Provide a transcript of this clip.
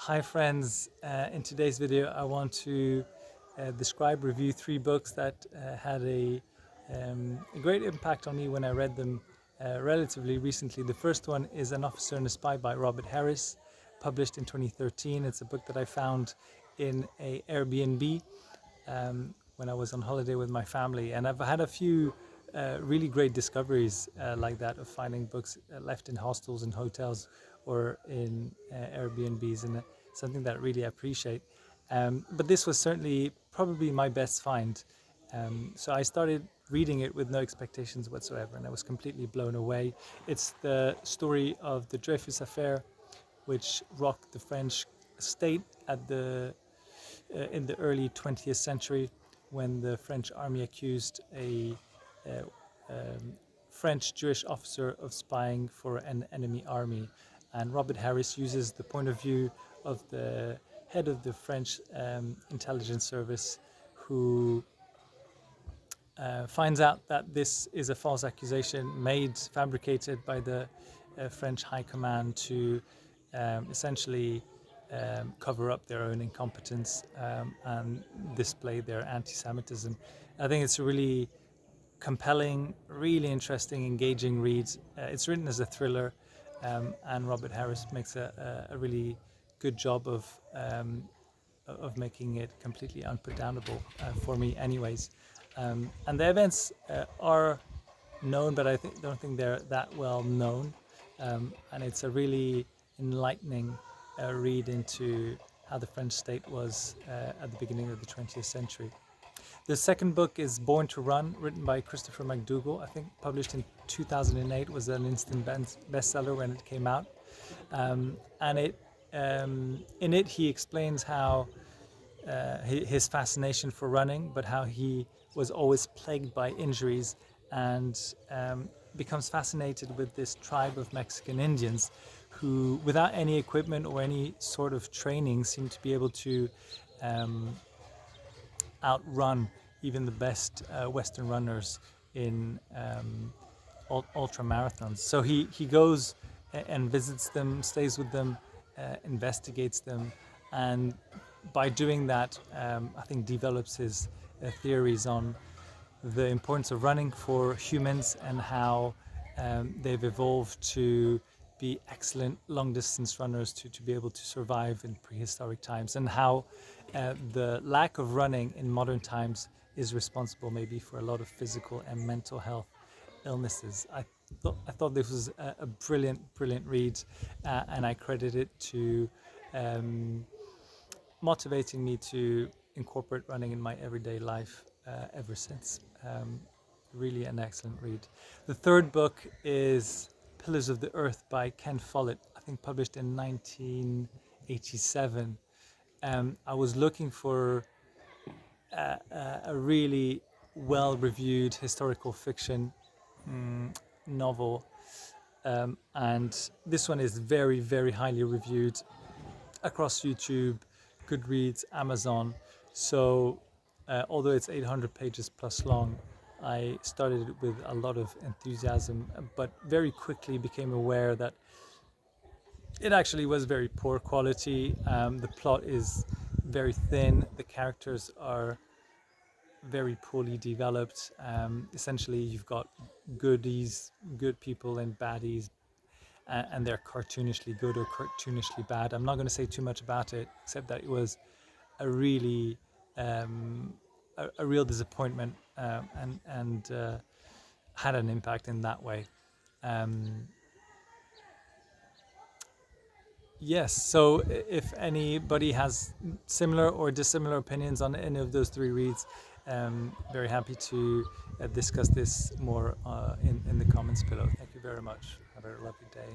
Hi friends, in today's video I want to review three books that had a great impact on me when I read them relatively recently. The first one is An Officer and a Spy by Robert Harris, published in 2013. It's a book that I found in a Airbnb when I was on holiday with my family, and I've had a few really great discoveries like that, of finding books left in hostels and hotels or in Airbnbs, and something that really I appreciate. But this was certainly probably my best find. So I started reading it with no expectations whatsoever, and I was completely blown away. It's the story of the Dreyfus Affair, which rocked the French state in the early 20th century, when the French army accused a uh, French Jewish officer of spying for an enemy army. And Robert Harris uses the point of view of the head of the French intelligence service, who finds out that this is a false accusation fabricated by the French High Command to essentially cover up their own incompetence and display their anti-Semitism. I think it's a really compelling, really interesting, engaging read. It's written as a thriller, and Robert Harris makes a really good job of making it completely unputdownable for me anyways. And the events are known, but don't think they're that well known. And it's a really enlightening read into how the French state was at the beginning of the 20th century. The second book is Born to Run, written by Christopher McDougall. I think published in 2008, was an instant bestseller when it came out. And in it he explains how his fascination for running, but how he was always plagued by injuries, and becomes fascinated with this tribe of Mexican Indians who, without any equipment or any sort of training, seem to be able to outrun even the best Western runners in ultra marathons. So he goes and visits them, stays with them, investigates them, and by doing that, I think develops his theories on the importance of running for humans, and how they've evolved to be excellent long distance runners to be able to survive in prehistoric times, and how the lack of running in modern times is responsible maybe for a lot of physical and mental health illnesses. I thought this was a brilliant read, and I credit it to motivating me to incorporate running in my everyday life ever since. Really an excellent read. The third book is Pillars of the Earth by Ken Follett, I think published in 1987. I was looking for a really well-reviewed historical fiction novel, and this one is very highly reviewed across YouTube, Goodreads, Amazon. So although it's 800 pages plus long, I started it with a lot of enthusiasm, but very quickly became aware that it actually was very poor quality. The plot is very thin. The characters are very poorly developed. Essentially, you've got good people, and baddies, and they're cartoonishly good or cartoonishly bad. I'm not going to say too much about it, except that it was a really a real disappointment, and had an impact in that way. Yes, so if anybody has similar or dissimilar opinions on any of those three reads, very happy to discuss this more in the comments below. Thank you very much. Have a lovely day.